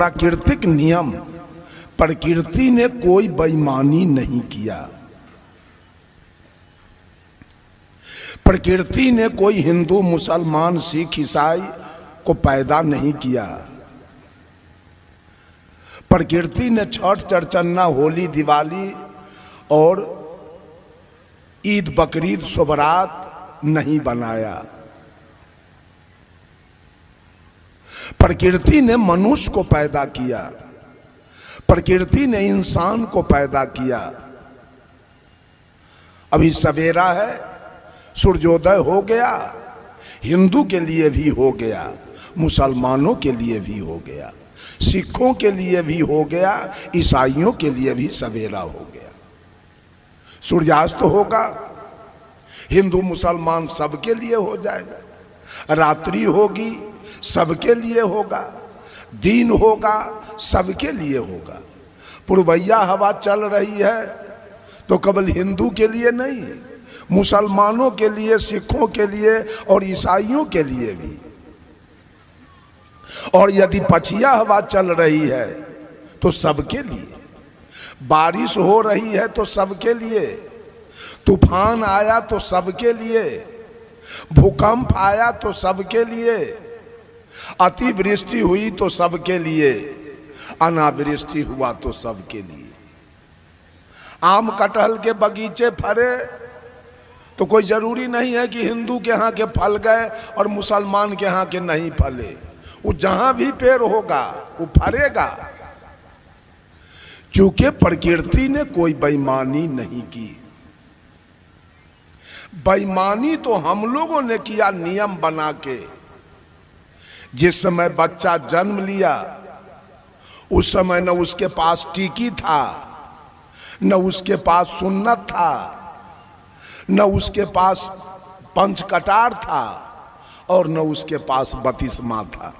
प्राकृतिक नियम, प्रकृति ने कोई बेईमानी नहीं किया। प्रकृति ने कोई हिंदू, मुसलमान, सिख, ईसाई को पैदा नहीं किया। प्रकृति ने छठ, चरचन्ना, होली, दिवाली और ईद, बकरीद, शुभरात नहीं बनाया। प्रकृति ने मनुष्य को पैदा किया, प्रकृति ने इंसान को पैदा किया। अभी सवेरा है, सूर्योदय हो गया, हिंदू के लिए भी हो गया, मुसलमानों के लिए भी हो गया, सिखों के लिए भी हो गया, ईसाइयों के लिए भी सवेरा हो गया। सूर्यास्त होगा, हिंदू मुसलमान सबके लिए हो जाएगा। रात्रि होगी, सबके लिए होगा। दिन होगा, सबके लिए होगा। पूर्वैया हवा चल रही है तो केवल हिंदू के लिए नहीं, मुसलमानों के लिए, सिखों के लिए और ईसाइयों के लिए भी। और यदि पछिया हवा चल रही है तो सबके लिए। बारिश हो रही है तो सबके लिए। तूफान आया तो सबके लिए। भूकंप आया तो सबके लिए। अतिवृष्टि हुई तो सबके लिए। अनावृष्टि हुआ तो सबके लिए। आम कटहल के बगीचे फरे तो कोई जरूरी नहीं है कि हिंदू के यहाँ के फल गए और मुसलमान के यहाँ के नहीं फले। वो जहां भी पेड़ होगा वो फरेगा, क्योंकि प्रकृति ने कोई बेईमानी नहीं की। बेईमानी तो हम लोगों ने किया नियम बना के। जिस समय बच्चा जन्म लिया उस समय न उसके पास टीकी था, न उसके पास सुन्नत था, न उसके पास पंचकटार था और न उसके पास बतिस्मा था।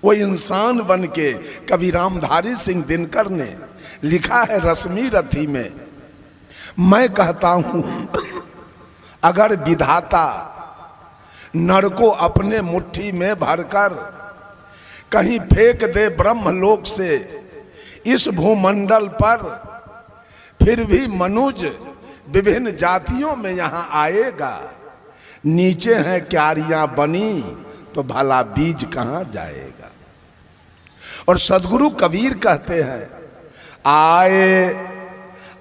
वो इंसान बन के कवि रामधारी सिंह दिनकर ने लिखा है रश्मि रथी में, मैं कहता हूं अगर विधाता नर को अपने मुट्ठी में भरकर कहीं फेंक दे ब्रह्मलोक से इस भूमंडल पर, फिर भी मनुज विभिन्न जातियों में यहां आएगा। नीचे हैं क्यारियां बनी तो भला बीज कहां जाएगा। और सदगुरु कबीर कहते हैं, आए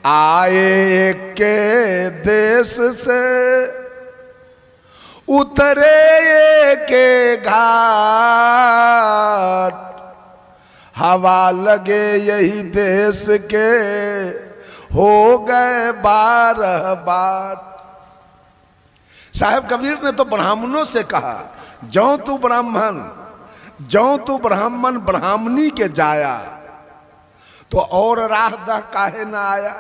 आए के देश से उतरे के घाट, हवा लगे यही देश के हो गए 12 बाट। साहब कबीर ने तो ब्राह्मणों से कहा, जो तू ब्राह्मण ब्राह्मणी के जाया तो और राह दह काहे ना आया।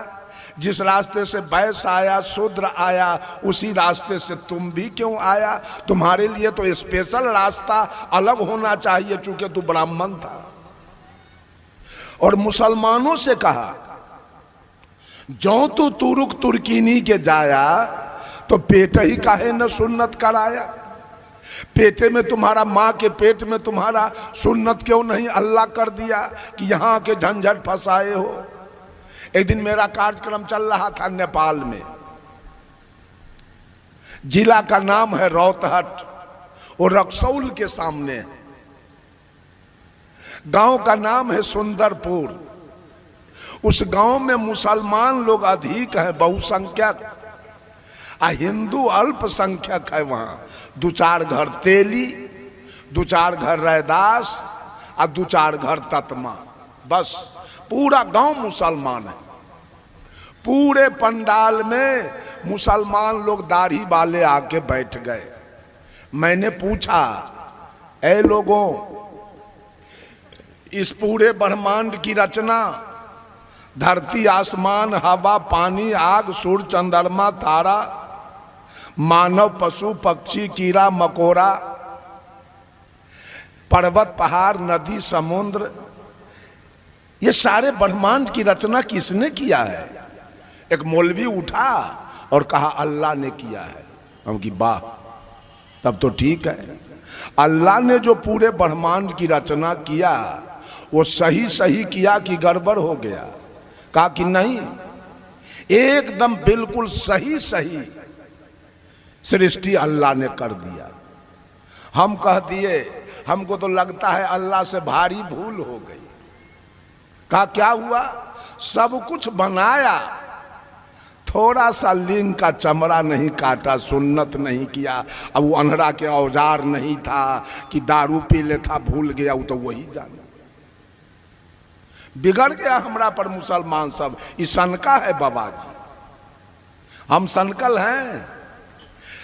जिस रास्ते से वैश्य आया, शूद्र आया, उसी रास्ते से तुम भी क्यों आया। तुम्हारे लिए तो स्पेशल रास्ता अलग होना चाहिए, चूंकि तू ब्राह्मण था। और मुसलमानों से कहा, जो तू तुरुक तुर्कीनी के जाया तो पेट ही काहे न सुन्नत कराया। पेटे में तुम्हारा, माँ के पेट में तुम्हारा सुन्नत क्यों नहीं अल्लाह कर दिया कि यहाँ के झंझट फंसाए हो। एक दिन मेरा कार्यक्रम चल रहा था नेपाल में। जिला का नाम है रौतहट, वो रक्सौल के सामने है। गांव का नाम है सुंदरपुर। उस गांव में मुसलमान लोग अधिक हैं, बहुसंख्यक, हिंदू अल्पसंख्यक है। वहां 2-4 घर तेली, 2-4 घर रैदास और 2-4 घर ततमा, बस पूरा गांव मुसलमान है। पूरे पंडाल में मुसलमान लोग दाढ़ी वाले आके बैठ गए। मैंने पूछा, ऐ लोगों, इस पूरे ब्रह्मांड की रचना, धरती, आसमान, हवा, पानी, आग, सूर्य, चंद्रमा, तारा, मानव, पशु, पक्षी, कीड़ा मकोड़ा, पर्वत, पहाड़, नदी, समुद्र, ये सारे ब्रह्मांड की रचना किसने किया है। एक मौलवी उठा और कहा अल्लाह ने किया है। हम की वाह, तब तो ठीक है। अल्लाह ने जो पूरे ब्रह्मांड की रचना किया वो सही सही किया कि गड़बड़ हो गया? कहा कि नहीं, एकदम बिल्कुल सही सही सृष्टि अल्लाह ने कर दिया। हम कह दिए हमको तो लगता है अल्लाह से भारी भूल हो गई। कहा क्या हुआ? सब कुछ बनाया, थोड़ा सा लिंग का चमड़ा नहीं काटा, सुन्नत नहीं किया। अब वो अनहरा के औजार नहीं था कि दारू पी लेता भूल गया, वो तो वही जाना। बिगड़ गया हमरा पर मुसलमान सब। ये सनका है बाबा जी, हम सनकल हैं।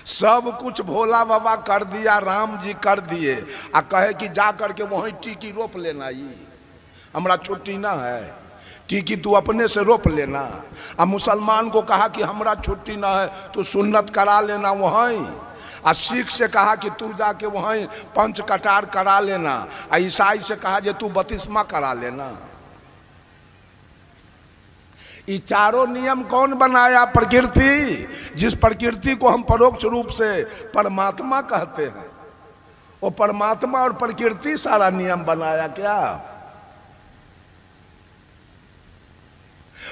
सब कुछ भोला बाबा कर दिया, राम जी कर दिए, आ कहे कि जा करके वहीं टीकी रोप लेना। ये हमरा छुट्टी ना है, टीकी तू अपने से रोप लेना। अब मुसलमान को कहा कि हमरा छुट्टी ना है तो सुन्नत करा लेना वहीं। आ सिख से कहा कि तू जाके वहीं पंच कटार करा लेना। आ ईसाई से कहा जे तू बतिस्मा करा लेना। ये चारों नियम कौन बनाया? प्रकृति। जिस प्रकृति को हम परोक्ष रूप से परमात्मा कहते हैं, वो परमात्मा और प्रकृति सारा नियम बनाया क्या?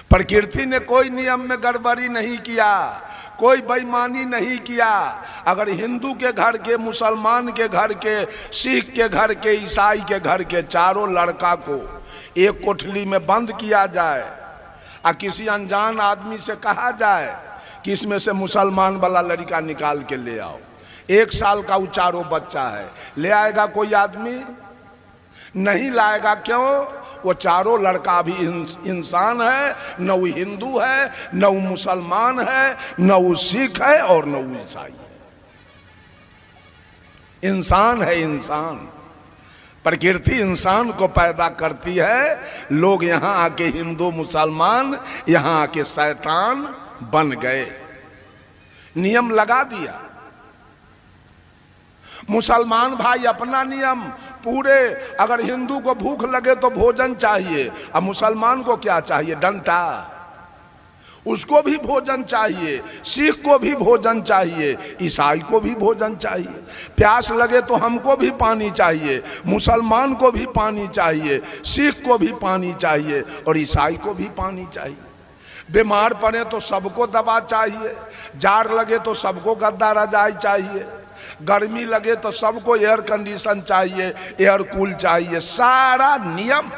प्रकृति ने कोई नियम में गड़बड़ी नहीं किया, कोई बेईमानी नहीं किया। अगर हिंदू के घर के, मुसलमान के घर के, सिख के घर के, ईसाई के घर के चारों लड़का को एक कोठली में बंद किया जाए और किसी अनजान आदमी से कहा जाए कि इसमें से मुसलमान वाला लड़का निकाल के ले आओ, 1 साल का वो चारों बच्चा है, ले आएगा कोई आदमी? नहीं लाएगा। क्यों? वो चारों लड़का भी इंसान है, न वो हिंदू है, न वो मुसलमान है, न वो सिख है और न वो ईसाई है। इंसान है, इंसान। प्रकृति इंसान को पैदा करती है। लोग यहां आके हिंदू मुसलमान, यहां आके शैतान बन गए, नियम लगा दिया। मुसलमान भाई अपना नियम पूरे, अगर हिंदू को भूख लगे तो भोजन चाहिए, अब मुसलमान को क्या चाहिए? डंडा। उसको भी भोजन चाहिए, सिख को भी भोजन चाहिए, ईसाई को भी भोजन चाहिए। प्यास लगे तो हमको भी पानी चाहिए, मुसलमान को भी पानी चाहिए, सिख को भी पानी चाहिए और ईसाई को भी पानी चाहिए। बीमार पड़े तो सबको दवा चाहिए, जार लगे तो सबको गद्दा रजाई चाहिए, गर्मी लगे तो सबको एयर कंडीशन चाहिए, एयर कूल चाहिए। सारा नियम।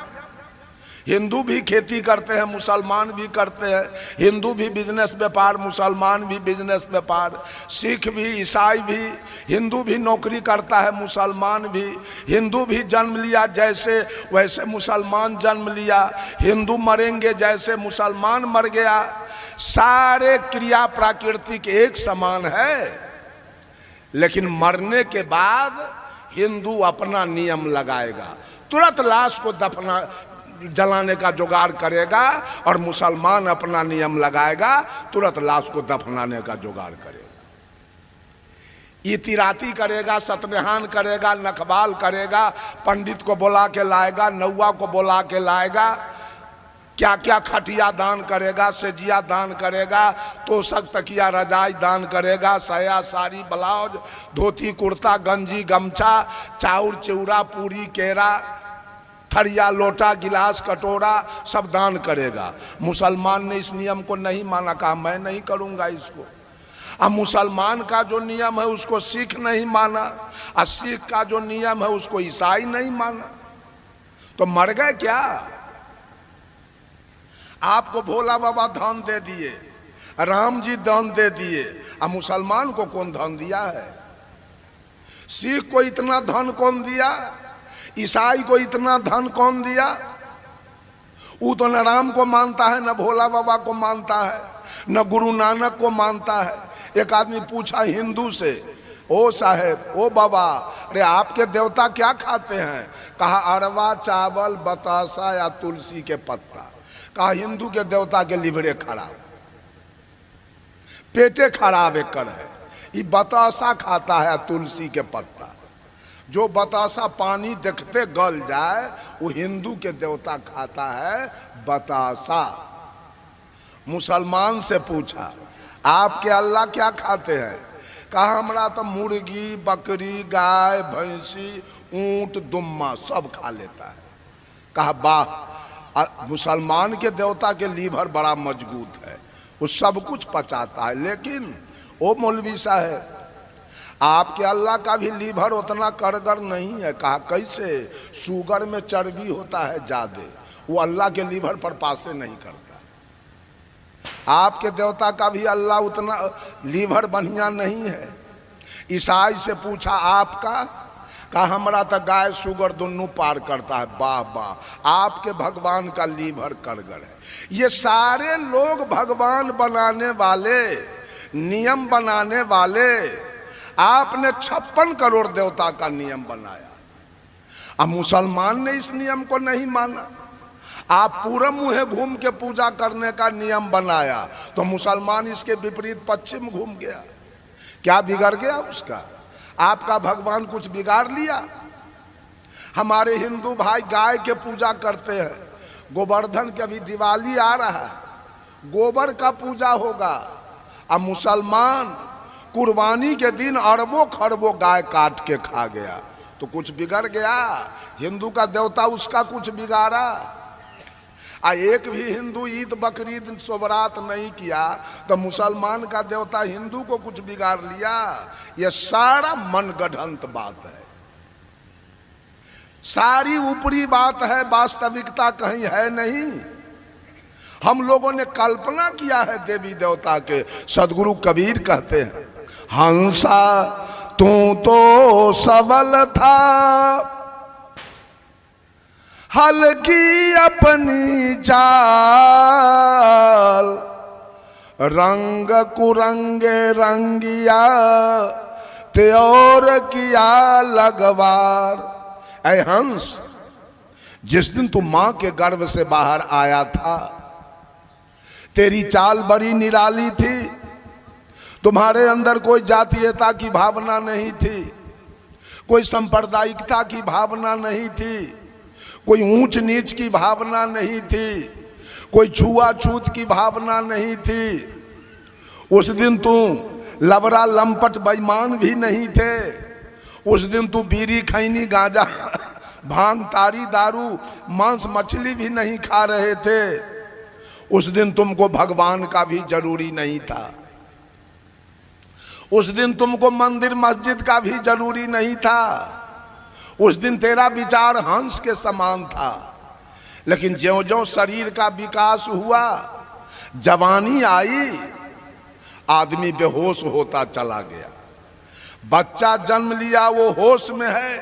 हिंदू भी खेती करते हैं, मुसलमान भी करते हैं। हिंदू भी बिजनेस व्यापार, मुसलमान भी बिजनेस व्यापार। सिख भी, ईसाई भी। हिंदू भी नौकरी करता है, मुसलमान भी। हिंदू भी जन्म लिया जैसे वैसे मुसलमान जन्म लिया। हिंदू मरेंगे जैसे मुसलमान मर गया। सारे क्रिया प्राकृतिक एक समान है, लेकिन मरने के बाद हिंदू अपना नियम लगाएगा, तुरंत लाश को दफना जलाने का जुगाड़ करेगा, और मुसलमान अपना नियम लगाएगा, तुरंत लाश को दफनाने का जुगाड़ करेगा। इतिराती करेगा, सत्यनारायण करेगा, नखबाल करेगा, पंडित को बुला के लाएगा, नौआ को बुला के लाएगा, क्या क्या खटिया दान करेगा, सेजिया दान करेगा, तोशक तकिया रजाई दान करेगा, साया साड़ी ब्लाउज धोती कुर्ता गंजी गमछा चाउर चिवड़ा पूरी केरा थरिया लोटा गिलास कटोरा सब दान करेगा। मुसलमान ने इस नियम को नहीं माना, कहा मैं नहीं करूंगा इसको। अब मुसलमान का जो नियम है उसको सिख नहीं माना, और सिख का जो नियम है उसको ईसाई नहीं माना, तो मर गए क्या? आपको भोला बाबा धन दे दिए, राम जी धन दे दिए, अब मुसलमान को कौन धन दिया है? सिख को इतना धन कौन दिया? ईसाई को इतना धन कौन दिया? वो तो न राम को मानता है, न भोला बाबा को मानता है, न गुरु नानक को मानता है। एक आदमी पूछा हिंदू से, ओ साहेब, ओ बाबा, अरे आपके देवता क्या खाते हैं? कहा अरवा चावल बतासा या तुलसी के पत्ता। कहा हिंदू के देवता के लिवरे खराब, पेटे खराब एक कर है, ये बतासा खाता है तुलसी के पत्ता। जो बतासा पानी देखते गल जाए वो हिंदू के देवता खाता है बतासा। मुसलमान से पूछा आपके अल्लाह क्या खाते हैं? कहा हमरा तो मुर्गी बकरी गाय भैंसी ऊंट दुम्मा सब खा लेता है। कहा वाह, मुसलमान के देवता के लीवर बड़ा मजबूत है, वो सब कुछ पचाता है। लेकिन वो मौलवी साहब, आपके अल्लाह का भी लीवर उतना कारगर नहीं है। कहा कैसे? शुगर में चर्बी होता है ज्यादा, वो अल्लाह के लीवर पर पासे नहीं करता। आपके देवता का भी अल्लाह उतना लीवर बढ़िया नहीं है। ईसाई से पूछा आपका? कहा हमारा तो गाय शुगर दोनों पार करता है। वाह वाह, आपके भगवान का लीवर कारगर है। ये सारे लोग भगवान बनाने वाले, नियम बनाने वाले, आपने 56 करोड़ देवता का नियम बनाया। अब मुसलमान ने इस नियम को नहीं माना। आप पूरब मुहे घूम के पूजा करने का नियम बनाया तो मुसलमान इसके विपरीत पश्चिम घूम गया। क्या बिगड़ गया उसका? आपका भगवान कुछ बिगाड़ लिया? हमारे हिंदू भाई गाय के पूजा करते हैं। गोवर्धन के अभी दिवाली आ रहा है, गोबर का पूजा होगा। अब मुसलमान कुर्बानी के दिन अरबों खरबों गाय काट के खा गया तो कुछ बिगड़ गया। हिंदू का देवता उसका कुछ बिगाड़ा। एक भी हिंदू ईद बकरीद सोबरात नहीं किया तो मुसलमान का देवता हिंदू को कुछ बिगाड़ लिया। यह सारा मनगढ़ंत बात है, सारी ऊपरी बात है, वास्तविकता कहीं है नहीं। हम लोगों ने कल्पना किया है देवी देवता के। सदगुरु कबीर कहते हैं, हंसा तू तो सबल था, हल्की अपनी चाल, रंग कुरंगे रंगिया ते और किया लगवार। ऐ हंस, जिस दिन तू मां के गर्भ से बाहर आया था तेरी चाल बड़ी निराली थी। तुम्हारे अंदर कोई जातीयता की भावना नहीं थी, कोई सांप्रदायिकता की भावना नहीं थी, कोई ऊंच नीच की भावना नहीं थी, कोई छुआछूत की भावना नहीं थी। उस दिन तू लबरा लंपट बेईमान भी नहीं थे। उस दिन तू बीड़ी खैनी गांजा भांग तारी दारू मांस मछली भी नहीं खा रहे थे। उस दिन तुमको भगवान का भी जरूरी नहीं था। उस दिन तुमको मंदिर मस्जिद का भी जरूरी नहीं था। उस दिन तेरा विचार हंस के समान था। लेकिन ज्यों ज्यों शरीर का विकास हुआ, जवानी आई, आदमी बेहोश होता चला गया। बच्चा जन्म लिया वो होश में है,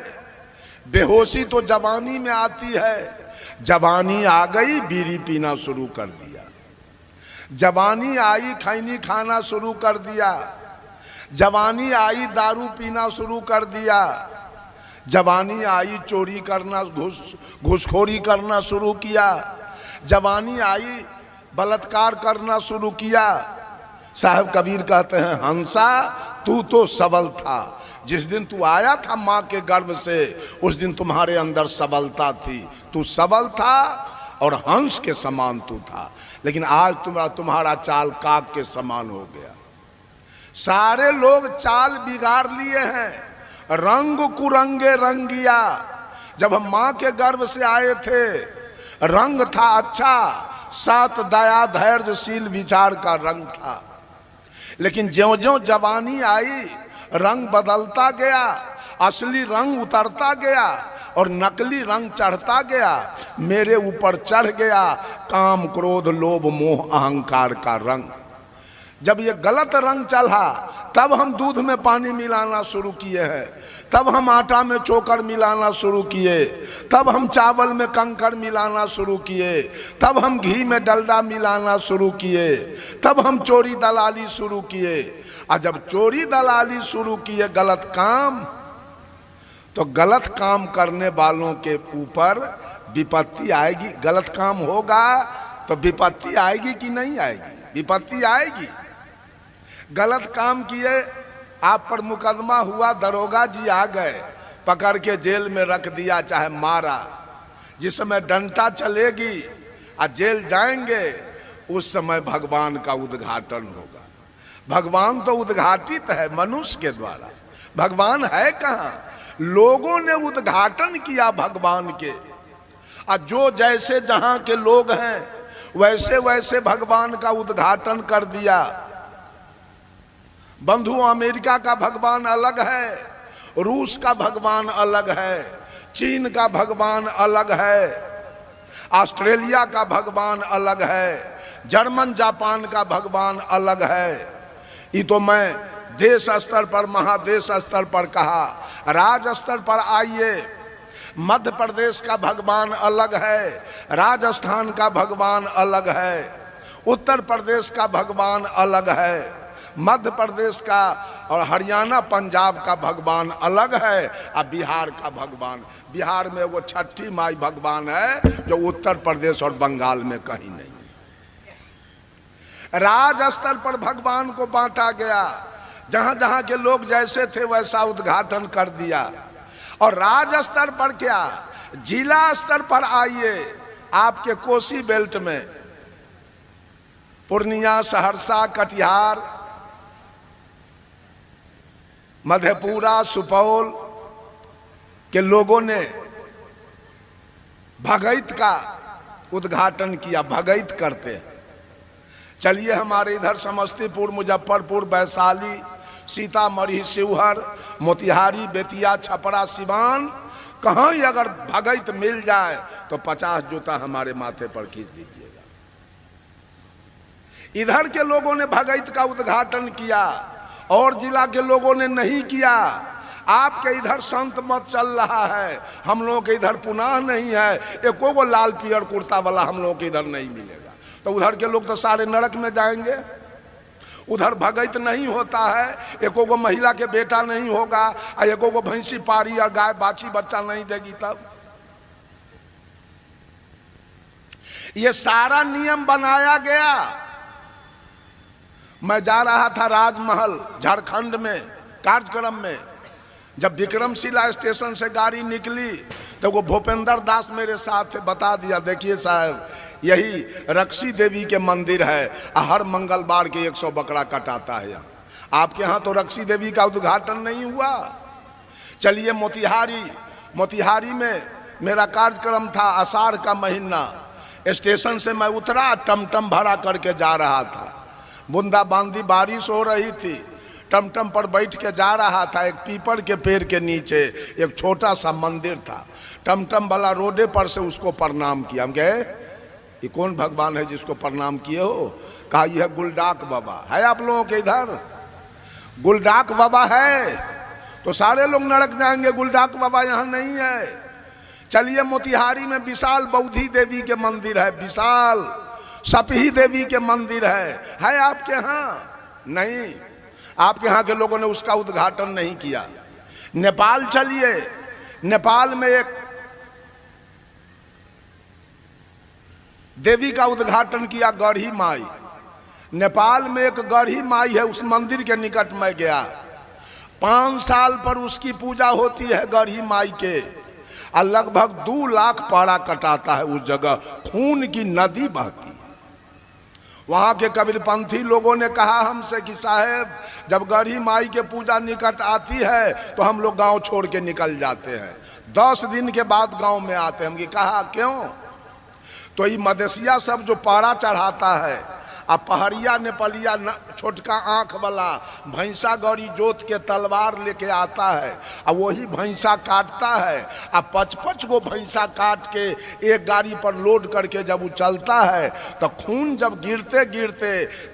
बेहोशी तो जवानी में आती है। जवानी आ गई, बीड़ी पीना शुरू कर दिया। जवानी आई, खैनी खाना शुरू कर दिया। जवानी आई, दारू पीना शुरू कर दिया। जवानी आई, चोरी करना, घूसखोरी करना शुरू किया। जवानी आई, बलात्कार करना शुरू किया। साहब कबीर कहते हैं, हंसा तू तो सबल था। जिस दिन तू आया था माँ के गर्भ से, उस दिन तुम्हारे अंदर सबलता थी। तू सबल था और हंस के समान तू था। लेकिन आज तुम्हारा चाल काक के समान हो गया। सारे लोग चाल बिगाड़ लिए हैं। रंग कुरंगे रंगिया। जब हम माँ के गर्भ से आए थे, रंग था अच्छा, सत दया धैर्यशील विचार का रंग था। लेकिन ज्यों ज्यों जवानी आई, रंग बदलता गया, असली रंग उतरता गया और नकली रंग चढ़ता गया। मेरे ऊपर चढ़ गया काम क्रोध लोभ मोह अहंकार का रंग। जब ये गलत रंग चढ़ा, तब हम दूध में पानी मिलाना शुरू किए हैं, तब हम आटा में चोकर मिलाना शुरू किए, तब हम चावल में कंकड़ मिलाना शुरू किए, तब हम घी में डलडा मिलाना शुरू किए, तब हम चोरी दलाली शुरू किए। और जब चोरी दलाली शुरू किए गलत काम, तो गलत काम करने वालों के ऊपर विपत्ति आएगी। गलत काम होगा तो विपत्ति आएगी कि नहीं आएगी? विपत्ति आएगी। गलत काम किए, आप पर मुकदमा हुआ, दरोगा जी आ गए, पकड़ के जेल में रख दिया, चाहे मारा। जिस समय डंटा चलेगी और जेल जाएंगे, उस समय भगवान का उद्घाटन होगा। भगवान तो उद्घाटित है मनुष्य के द्वारा। भगवान है कहाँ? लोगों ने उद्घाटन किया भगवान के। और जो जैसे जहां के लोग हैं वैसे वैसे भगवान का उद्घाटन कर दिया। बंधु, अमेरिका का भगवान अलग है, रूस का भगवान अलग है, चीन का भगवान अलग है, ऑस्ट्रेलिया का भगवान अलग है, जर्मन जापान का भगवान अलग है। ये तो मैं देश स्तर पर, महादेश स्तर पर कहा। राज्य स्तर पर आइए, मध्य प्रदेश का भगवान अलग है, राजस्थान का भगवान अलग है, उत्तर प्रदेश का भगवान अलग है, मध्य प्रदेश का और हरियाणा पंजाब का भगवान अलग है, और बिहार का भगवान, बिहार में वो छठी माई भगवान है जो उत्तर प्रदेश और बंगाल में कहीं नहीं है। राज्य स्तर पर भगवान को बांटा गया, जहां जहां के लोग जैसे थे वैसा उद्घाटन कर दिया। और राज्य स्तर पर क्या, जिला स्तर पर आइए, आपके कोसी बेल्ट में पूर्णिया, सहरसा, कटिहार, मधेपुरा, सुपौल के लोगों ने भगैत का उद्घाटन किया। भगैत करते हैं। चलिए हमारे इधर समस्तीपुर, मुजफ्फरपुर, वैशाली, सीतामढ़ी, शिवहर, मोतिहारी, बेतिया, छपरा, सिवान, कहाँ ही अगर भगैत मिल जाए तो 50 जूता हमारे माथे पर खींच दीजिएगा। इधर के लोगों ने भगैत का उद्घाटन किया और जिला के लोगों ने नहीं किया। आपके इधर संत मत चल रहा है, हम लोगों के इधर पुनः नहीं है, एको वो लाल पियर कुर्ता वाला हम लोगों के इधर नहीं मिलेगा। तो उधर के लोग तो सारे नरक में जाएंगे। उधर भगैत नहीं होता है, एको को महिला के बेटा नहीं होगा, और एको को भैंसी पारी और गाय बाछी बच्चा नहीं देगी। तब ये सारा नियम बनाया गया। मैं जा रहा था राजमहल झारखंड में कार्यक्रम में, जब विक्रमशिला स्टेशन से गाड़ी निकली तो वो भूपेंद्र दास मेरे साथ थे। बता दिया, देखिए साहब यही रक्षी देवी के मंदिर है, हर मंगलवार के 100 बकरा कटाता है यहाँ। आपके यहाँ तो रक्षी देवी का उद्घाटन नहीं हुआ। चलिए मोतिहारी में मेरा कार्यक्रम था, आषाढ़ का महीना। स्टेशन से मैं उतरा, टमटम भरा करके जा रहा था, बूंदाबांदी बारिश हो रही थी। टमटम पर बैठ के जा रहा था। एक पीपल के पेड़ के नीचे एक छोटा सा मंदिर था। टमटम वाला रोडे पर से उसको प्रणाम किया। हम कहे ये कौन भगवान है जिसको प्रणाम किए हो? कहा यह गुलडाक बाबा है। आप लोगों के इधर गुलडाक बाबा है तो सारे लोग नरक जाएंगे। गुलडाक बाबा यहाँ नहीं है। चलिए मोतिहारी में विशाल बौद्धि देवी के मंदिर है, विशाल सपही देवी के मंदिर है आपके यहाँ? नहीं, आपके यहाँ के लोगों ने उसका उद्घाटन नहीं किया। नेपाल चलिए, नेपाल में एक देवी का उद्घाटन किया, गढ़ी माई। नेपाल में एक गढ़ी माई है, उस मंदिर के निकट में गया। 5 साल पर उसकी पूजा होती है गढ़ी माई के, और लगभग 2 लाख पारा कटाता है उस जगह, खून की नदी बहती है। वहाँ के कबीरपंथी लोगों ने कहा हमसे कि साहेब जब गढ़ी माई के पूजा निकट आती है तो हम लोग गांव छोड़ के निकल जाते हैं, 10 दिन के बाद गांव में आते हैं। हम कहा क्यों? तो ये मदेशिया सब जो पारा चढ़ाता है, अब पहरिया नेपालिया छोटका आँख वाला भैंसा गौरी जोत के तलवार लेके आता है, अब वही भैंसा काटता है। अब 55 गो भैंसा काट के एक गाड़ी पर लोड करके जब वो चलता है तो खून जब गिरते गिरते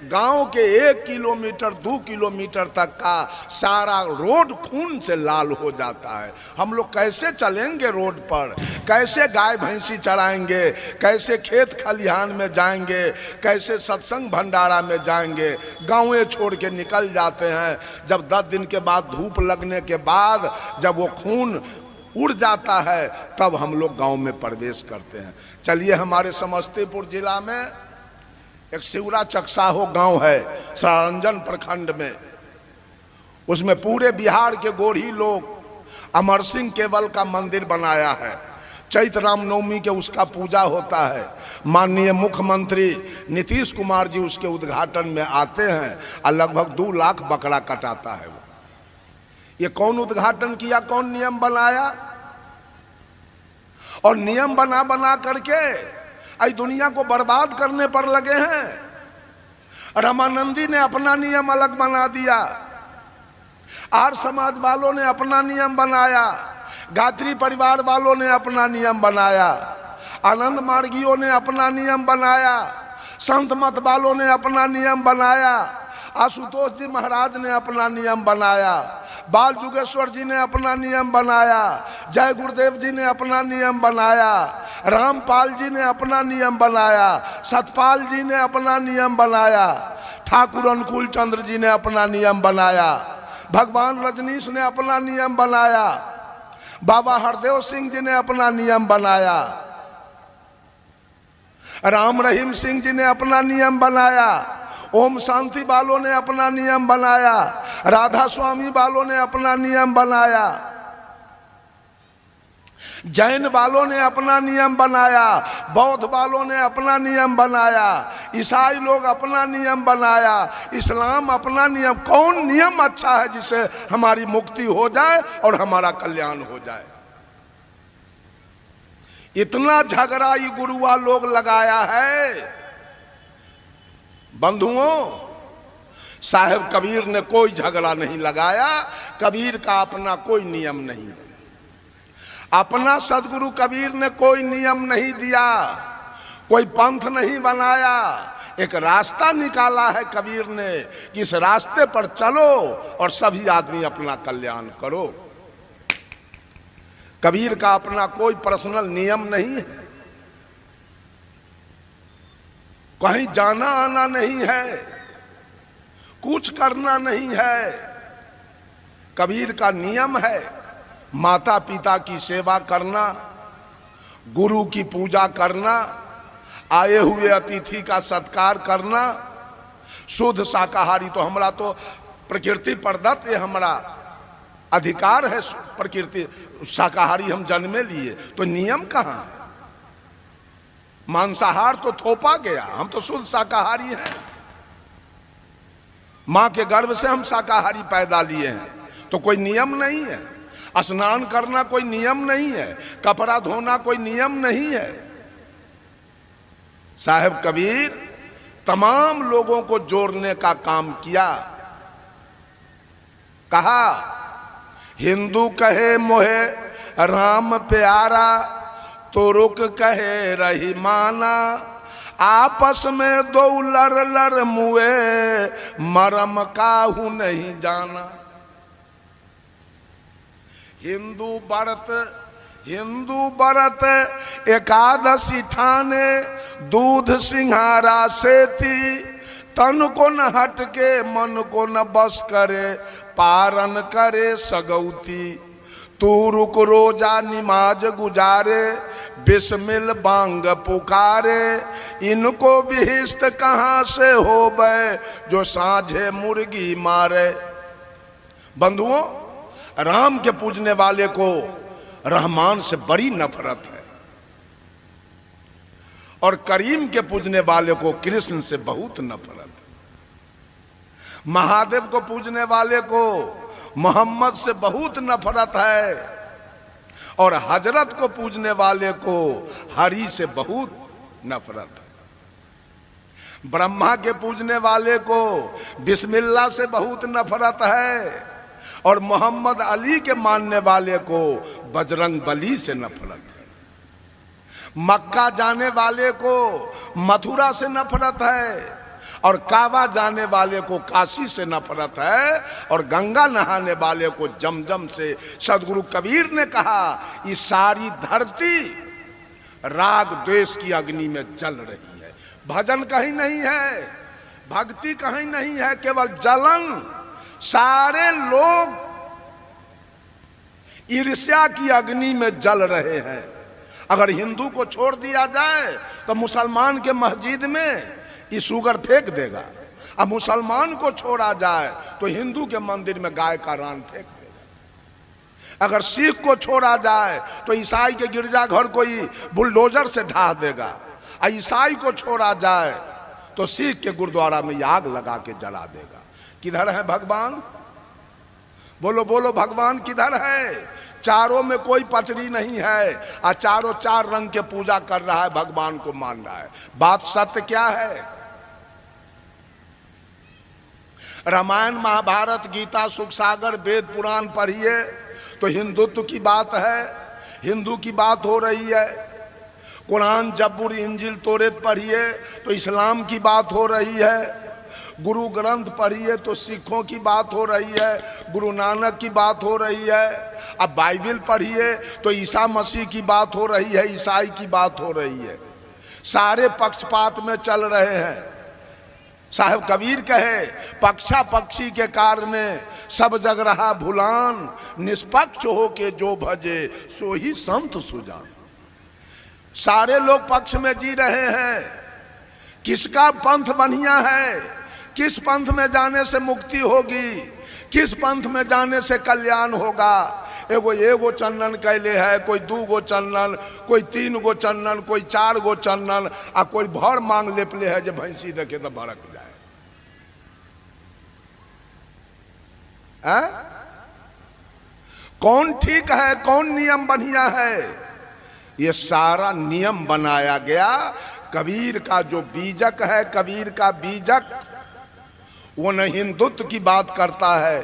गांव के 1 किलोमीटर 2 किलोमीटर तक का सारा रोड खून से लाल हो जाता है। हम लोग कैसे चलेंगे रोड पर? कैसे गाय भैंसी चराएंगे? कैसे खेत खलिहान में जाएंगे? कैसे सत्संग भंडारा में जाएंगे? गांवें छोड़ के निकल जाते हैं। जब 10 दिन के बाद धूप लगने के बाद जब वो खून उड़ जाता है तब हम लोग गांव में प्रवेश करते हैं। चलिए हमारे समस्तीपुर जिला में एक शिवरा चकसाहो गांव है, सरारंजन प्रखंड में। उसमें पूरे बिहार के गोढ़ी लोग अमर सिंह केवल का मंदिर बनाया है। चैत्र रामनवमी के उसका पूजा होता है। माननीय मुख्यमंत्री नीतीश कुमार जी उसके उद्घाटन में आते हैं और लगभग 2 लाख बकरा कटाता है वो। ये कौन उद्घाटन किया, कौन नियम बनाया? और नियम बना बना करके आई दुनिया को बर्बाद करने पर लगे हैं। रामानंदी ने अपना नियम अलग बना दिया, आर्य समाज वालों ने अपना नियम बनाया, गायत्री परिवार वालों ने अपना नियम बनाया, आनंद मार्गियों ने अपना नियम बनाया, संत मत वालों ने अपना नियम बनाया, आशुतोष जी महाराज ने अपना नियम बनाया, बाल जुगेश्वर जी ने अपना नियम बनाया, जय गुरुदेव जी ने अपना नियम बनाया, रामपाल जी ने अपना नियम बनाया, सतपाल जी ने अपना नियम बनाया, ठाकुर अनुकूल चंद्र जी ने अपना नियम बनाया, भगवान रजनीश ने अपना नियम बनाया, बाबा हरदेव सिंह जी ने अपना नियम बनाया, राम रहीम सिंह जी ने अपना नियम बनाया, ओम शांति वालों ने अपना नियम बनाया, राधा स्वामी वालों ने अपना नियम बनाया, जैन वालों ने अपना नियम बनाया, बौद्ध वालों ने अपना नियम बनाया, ईसाई लोग अपना नियम बनाया, इस्लाम अपना नियम। कौन नियम अच्छा है जिससे हमारी मुक्ति हो जाए और हमारा कल्याण हो जाए? इतना झगड़ा ये गुरुआ लोग लगाया है। बंधुओं, साहेब कबीर ने कोई झगड़ा नहीं लगाया, कबीर का अपना कोई नियम नहीं है, अपना सदगुरु कबीर ने कोई नियम नहीं दिया, कोई पंथ नहीं बनाया, एक रास्ता निकाला है कबीर ने कि इस रास्ते पर चलो और सभी आदमी अपना कल्याण करो। कबीर का अपना कोई पर्सनल नियम नहीं है, कहीं जाना आना नहीं है, कुछ करना नहीं है। कबीर का नियम है माता पिता की सेवा करना, गुरु की पूजा करना, आए हुए अतिथि का सत्कार करना, शुद्ध शाकाहारी। तो हमरा तो प्रकृति प्रदत्त ये हमारा अधिकार है, प्रकृति शाकाहारी हम जन्मे लिए, तो नियम कहाँ है? मांसाहार तो थोपा गया, हम तो शुद्ध शाकाहारी हैं, मां के गर्भ से हम शाकाहारी पैदा लिए हैं, तो कोई नियम नहीं है। स्नान करना कोई नियम नहीं है, कपड़ा धोना कोई नियम नहीं है। साहेब कबीर तमाम लोगों को जोड़ने का काम किया। कहा हिंदू कहे मोहे राम प्यारा, तो रुक कहे रही माना, आपस में दो लर लर मुए, मरम काहू नहीं जाना। हिंदू व्रत एकादशी ठाने, दूध सिंहारा सेती, तन को न हटके मन को न बस करे, पारन करे सगौती। तू रुक रोजा निमाज गुजारे, बिस्मिल बांग पुकारे, इनको बिहिस्त कहाँ से होवे, जो साझे मुर्गी मारे। बंधुओं, राम के पूजने वाले को रहमान से बड़ी नफरत है, और करीम के पूजने वाले को कृष्ण से बहुत नफरत है। महादेव को पूजने वाले को मोहम्मद से बहुत नफरत है, और हजरत को पूजने वाले को हरि से बहुत नफरत है। ब्रह्मा के पूजने वाले को बिस्मिल्लाह से बहुत नफरत है, और मोहम्मद अली के मानने वाले को बजरंग बली से नफरत है। मक्का जाने वाले को मथुरा से नफरत है, और काबा जाने वाले को काशी से नफरत है, और गंगा नहाने वाले को जमजम से। सदगुरु कबीर ने कहा ये सारी धरती राग द्वेष की अग्नि में जल रही है, भजन कहीं नहीं है, भक्ति कहीं नहीं है, केवल जलन। सारे लोग ईर्ष्या की अग्नि में जल रहे हैं। अगर हिंदू को छोड़ दिया जाए तो मुसलमान के मस्जिद में ये शुगर फेंक देगा, अब मुसलमान को छोड़ा जाए तो हिंदू के मंदिर में गाय का रान फेंक देगा, अगर सिख को छोड़ा जाए तो ईसाई के गिरजाघर को ही बुलडोजर से ढा देगा, और ईसाई को छोड़ा जाए तो सिख के गुरुद्वारा में आग लगा के जला देगा। किधर है भगवान? बोलो बोलो, भगवान किधर है? चारों में कोई पटरी नहीं है और चारों चार रंग के पूजा कर रहा है, भगवान को मान रहा है। बात सत्य क्या है? रामायण महाभारत गीता सुख सागर वेद पुराण पढ़िए तो हिंदुत्व की बात है, हिंदू की बात हो रही है। कुरान जब्बुर इंजिल तोरेत पढ़िए तो इस्लाम की बात हो रही है। गुरु ग्रंथ पढ़िए तो सिखों की बात हो रही है, गुरु नानक की बात हो रही है। अब बाइबल पढ़िए तो ईसा मसीह की बात हो रही है, ईसाई की बात हो रही है। सारे पक्षपात में चल रहे हैं। साहब कबीर कहे पक्षा पक्षी के कारण सब जग रहा भुलान, निष्पक्ष हो के जो भजे सो ही संत सुजान। सारे लोग पक्ष में जी रहे हैं। किसका पंथ बढ़िया है, किस पंथ में जाने से मुक्ति होगी, किस पंथ में जाने से कल्याण होगा। एगो चंदन कैले है, कोई 2 गो चंदन, कोई 3 गो चंदन, कोई 4 गो चंदन, आ कोई भर मांग लेपले है जो भैंसी देखे तो भड़क जाए। कौन ठीक है, कौन नियम बढ़िया है? ये सारा नियम बनाया गया कबीर का जो बीजक है। कबीर का बीजक वो न हिंदुत्व की बात करता है,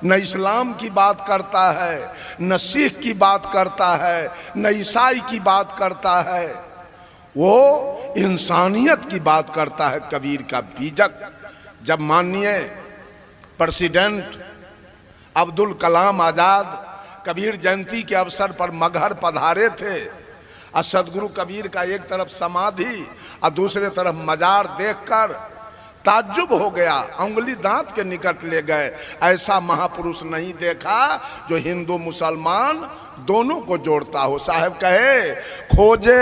न इस्लाम की बात करता है, न सिख की बात करता है, न ईसाई की बात करता है। वो इंसानियत की बात करता है कबीर का बीजक। जब माननीय प्रेसिडेंट अब्दुल कलाम आजाद कबीर जयंती के अवसर पर मगहर पधारे थे और सदगुरु कबीर का एक तरफ समाधि और दूसरे तरफ मजार देखकर ताज्जुब हो गया, उंगली दांत के निकट ले गए। ऐसा महापुरुष नहीं देखा जो हिंदू मुसलमान दोनों को जोड़ता हो। साहब कहे खोजे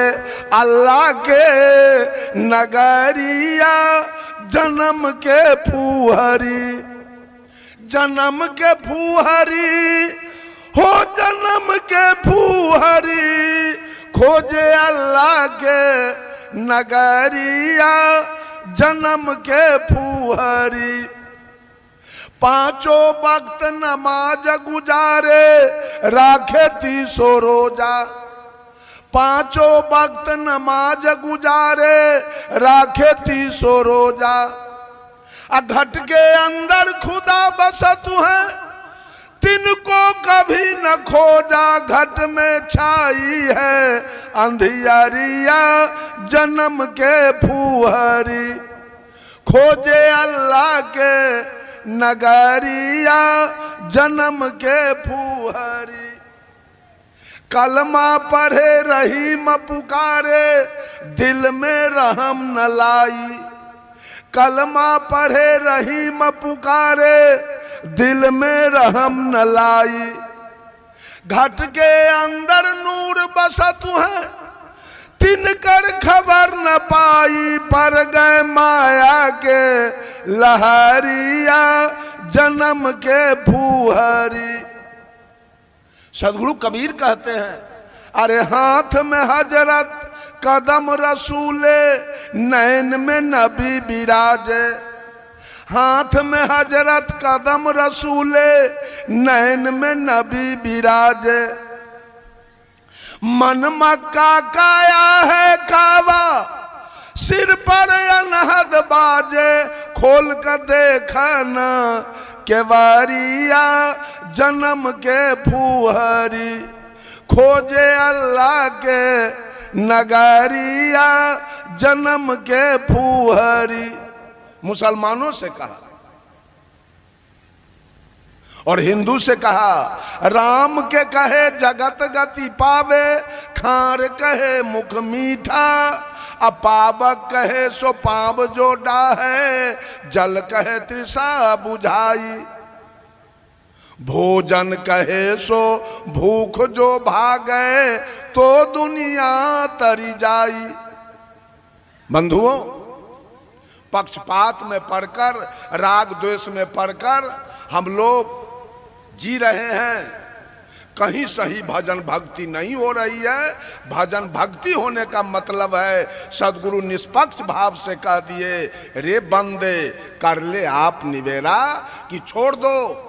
अल्लाह के नगरिया जन्म के फूहरी, जन्म के फूहरी हो जन्म के फूहरी, खोजे अल्लाह के नगरिया जन्म के फूहरी। 5 वक्त नमाज गुजारे राखे 300 रोजा, 5 वक्त नमाज गुजारे राखे 300 रोजा। घट के अंदर खुदा बसत है तिनको कभी न खोजा, घट में छाई है अंधियारिया जन्म के फूहरी, खोजे अल्लाह के नगरिया जन्म के फूहरी। कलमा पढ़े रहीम पुकारे दिल में रहम न लाई, कलमा पढ़े रहीम पुकारे दिल में रहम न लाई। घट के अंदर नूर बसत है तिनकर खबर न पाई, पर गए माया के लहरिया जन्म के फूहरी। सदगुरु कबीर कहते हैं अरे हाथ में हजरत कदम रसूले, नैन में नबी विराजे, हाथ में हजरत कदम रसूले, नैन में नबी विराजे। मन मक्का काया है कावा, सिर पर अनहद बाजे, खोल कर देखना केवरिया जन्म के फूहरी, खोजे अल्लाह के नगरिया जन्म के फूहरी। मुसलमानों से कहा और हिंदू से कहा राम के कहे जगत गति पावे, खार कहे मुख मीठा, अपावक कहे सो पाव जो डाहे, जल कहे तृषा बुझाई, भोजन कहे सो भूख जो भागे, तो दुनिया तरी जाई। बंधुओं, पक्षपात में पढ़कर, राग द्वेष में पढ़कर हम लोग जी रहे हैं। कहीं सही भजन भक्ति नहीं हो रही है। भजन भक्ति होने का मतलब है सदगुरु निष्पक्ष भाव से कह दिए रे बंदे कर ले आप निवेरा, कि छोड़ दो,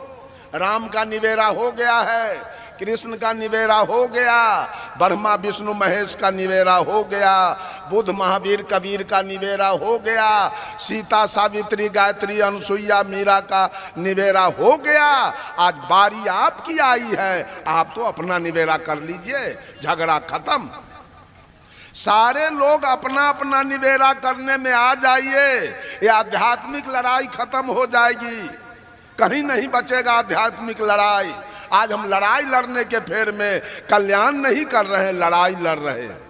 राम का निवेरा हो गया है, कृष्ण का निवेरा हो गया, ब्रह्मा विष्णु महेश का निवेरा हो गया, बुद्ध महावीर कबीर का निवेरा हो गया, सीता सावित्री गायत्री अनसुईया मीरा का निवेरा हो गया। आज बारी आपकी आई है, आप तो अपना निवेरा कर लीजिए, झगड़ा खत्म। सारे लोग अपना अपना निवेरा करने में आ जाइए, ये आध्यात्मिक लड़ाई खत्म हो जाएगी, कहीं नहीं बचेगा आध्यात्मिक लड़ाई। आज हम लड़ाई लड़ने के फेर में कल्याण नहीं कर रहे हैं, लड़ाई लड़ रहे हैं।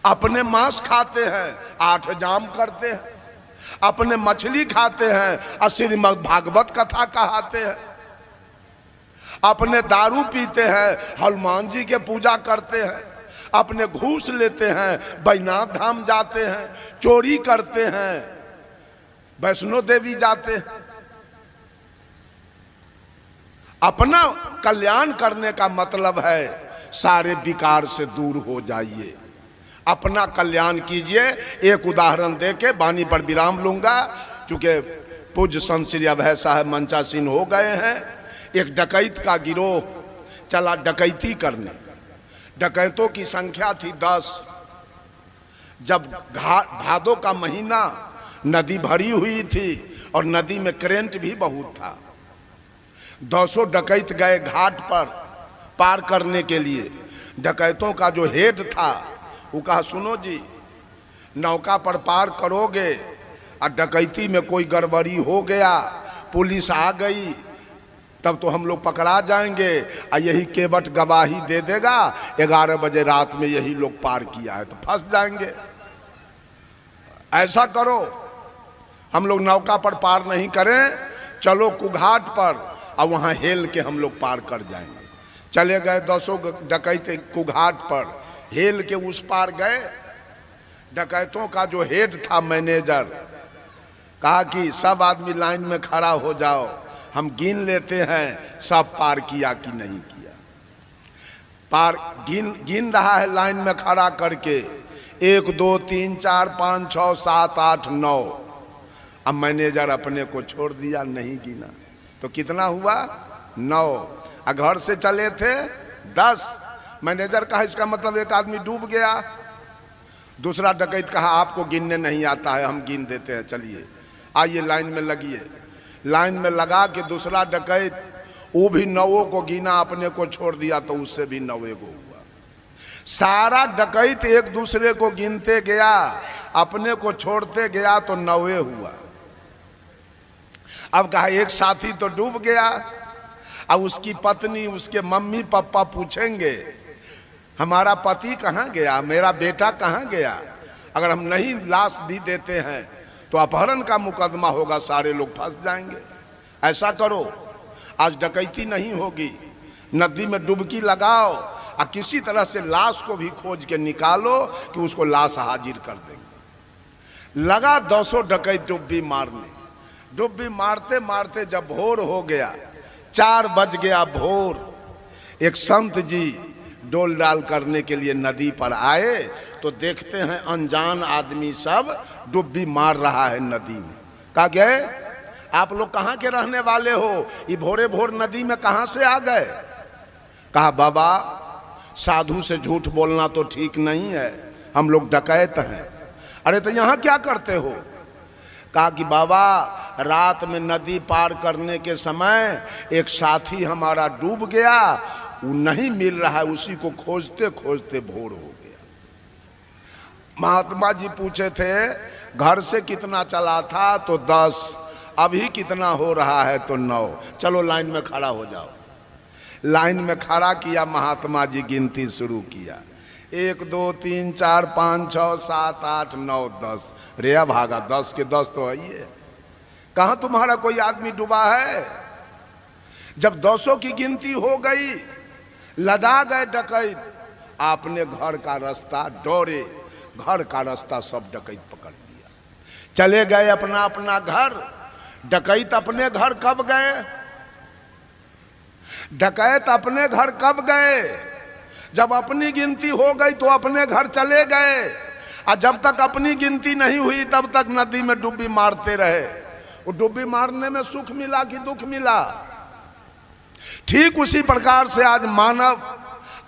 अपने मांस खाते हैं, 8 जाम करते हैं, अपने मछली खाते हैं और श्रीमद् भागवत कथा कहाते हैं, अपने दारू पीते हैं, हनुमान जी के पूजा करते हैं, अपने घूस लेते हैं, बैजनाथ धाम जाते हैं, चोरी करते हैं, वैष्णो देवी जाते हैं। अपना कल्याण करने का मतलब है सारे विकार से दूर हो जाइए, अपना कल्याण कीजिए। एक उदाहरण देके वाणी पर विराम लूंगा, चूंकि पूज्य संत श्री अभय साहब मंचासीन हो गए हैं। एक डकैत का गिरोह चला डकैती करने, डकैतों की संख्या थी 10। जब भादों का महीना, नदी भरी हुई थी और नदी में करंट भी बहुत था। 200 डकैत गए घाट पर पार करने के लिए। डकैतों का जो हेड था वो कहा, सुनो जी, नौका पर पार करोगे और डकैती में कोई गड़बड़ी हो गया, पुलिस आ गई, तब तो हम लोग पकड़ा जाएंगे और यही केवट गवाही दे देगा 11 बजे रात में यही लोग पार किया है, तो फंस जाएंगे। ऐसा करो, हम लोग नौका पर पार नहीं करें, चलो कुघाट पर और वहां हेल के हम लोग पार कर जाएंगे। चले गए 200 डकैत कुघाट पर, हेल के उस पार गए। डकैतों का जो हेड था मैनेजर कहा कि सब आदमी लाइन में खड़ा हो जाओ, हम गिन लेते हैं सब पार किया कि नहीं किया। पार गिन रहा है लाइन में खड़ा करके, 1 2 3 4 5 6 7 8 9। अब मैनेजर अपने को छोड़ दिया, नहीं गिना, तो कितना हुआ? 9। घर से चले थे 10। मैनेजर कहा इसका मतलब एक आदमी डूब गया। दूसरा डकैत कहा आपको गिनने नहीं आता है, हम गिन देते हैं, चलिए आइए लाइन में लगिए। लाइन में लगा के दूसरा डकैत वो भी 9 को गिना, अपने को छोड़ दिया तो उससे भी 9 को हुआ। सारा डकैत एक दूसरे को गिनते गया, अपने को छोड़ते गया तो 9 हुआ। अब कहा एक साथी तो डूब गया। अब उसकी पत्नी, उसके मम्मी पापा पूछेंगे हमारा पति कहाँ गया, मेरा बेटा कहाँ गया। अगर हम नहीं लाश दी देते हैं तो अपहरण का मुकदमा होगा, सारे लोग फंस जाएंगे। ऐसा करो, आज डकैती नहीं होगी, नदी में डुबकी लगाओ और किसी तरह से लाश को भी खोज के निकालो कि उसको लाश हाजिर कर देंगे। लगा 200 डकैत डुब्बी मारने। डुब्बी मारते मारते जब भोर हो गया, 4 बज गया भोर, एक संत जी डोल डाल करने के लिए नदी पर आए तो देखते हैं अनजान आदमी सब डुब्बी मार रहा है नदी में। कहा गए आप लोग कहाँ के रहने वाले हो, ये भोरे भोर नदी में कहाँ से आ गए। कहा बाबा साधु से झूठ बोलना तो ठीक नहीं है, हम लोग डकैत हैं। अरे तो यहाँ क्या करते हो। कहा कि बाबा रात में नदी पार करने के समय एक साथी हमारा डूब गया, वो नहीं मिल रहा है, उसी को खोजते खोजते भोर हो गया। महात्मा जी पूछे थे घर से कितना चला था, तो 10। अभी कितना हो रहा है, तो 9। चलो लाइन में खड़ा हो जाओ। लाइन में खड़ा किया, महात्मा जी गिनती शुरू किया, 1 2 3 4 5 6 7 8 9 10। रेया भागा, 10 के 10 तो है ये। कहाँ तुम्हारा कोई आदमी डूबा है। जब 200 की गिनती हो गई, लदा गए डकैत। आपने घर का रास्ता डोरे, घर का रास्ता सब डकैत पकड़ लिया, चले गए अपना अपना घर। डकैत अपने घर कब गए। डकैत अपने घर कब गए, जब अपनी गिनती हो गई तो अपने घर चले गए, और जब तक अपनी गिनती नहीं हुई तब तक नदी में डुब्बी मारते रहे। वो डुब्बी मारने में सुख मिला कि दुख मिला। ठीक उसी प्रकार से आज मानव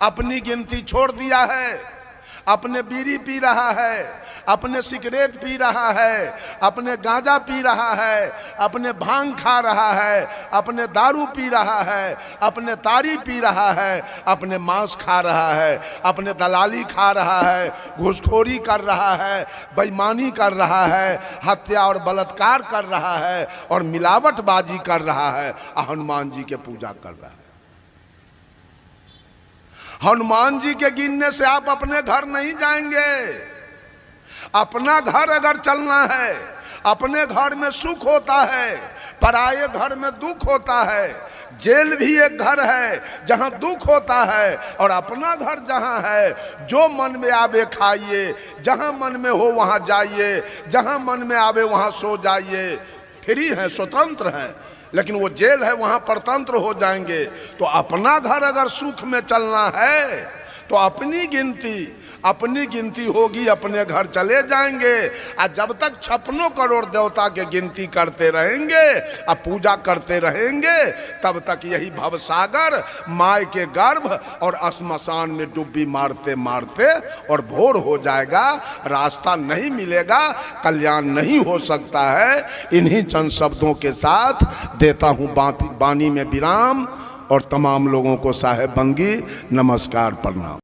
अपनी गिनती छोड़ दिया है, अपने बीड़ी पी रहा है, अपने सिगरेट पी रहा है, अपने गांजा पी रहा है, अपने भांग खा रहा है, अपने दारू पी रहा है, अपने तारी पी रहा है, अपने मांस खा रहा है, अपने दलाली खा रहा है, घूसखोरी कर रहा है, बेईमानी कर रहा है, हत्या और बलात्कार कर रहा है और मिलावटबाजी कर रहा है। हनुमान जी के पूजा कर रहा है। हनुमान जी के गिनने से आप अपने घर नहीं जाएंगे। अपना घर अगर चलना है, अपने घर में सुख होता है, पराये घर में दुख होता है। जेल भी एक घर है जहां दुख होता है, और अपना घर जहां है, जो मन में आवे खाइए, जहां मन में हो वहां जाइए, जहां मन में आवे वहां सो जाइए। फ्री है, स्वतंत्र है। लेकिन वो जेल है, वहां परतंत्र हो जाएंगे। तो अपना घर अगर सुख में चलना है तो अपनी गिनती होगी, अपने घर चले जाएंगे। और जब तक 56 करोड़ देवता के गिनती करते रहेंगे और पूजा करते रहेंगे, तब तक यही भवसागर माय के गर्भ और श्मशान में डुब्बी मारते मारते और भोर हो जाएगा। रास्ता नहीं मिलेगा, कल्याण नहीं हो सकता है। इन्हीं चंद शब्दों के साथ देता हूँ वाणी में विराम और तमाम लोगों को साहेब बंगी नमस्कार प्रणाम।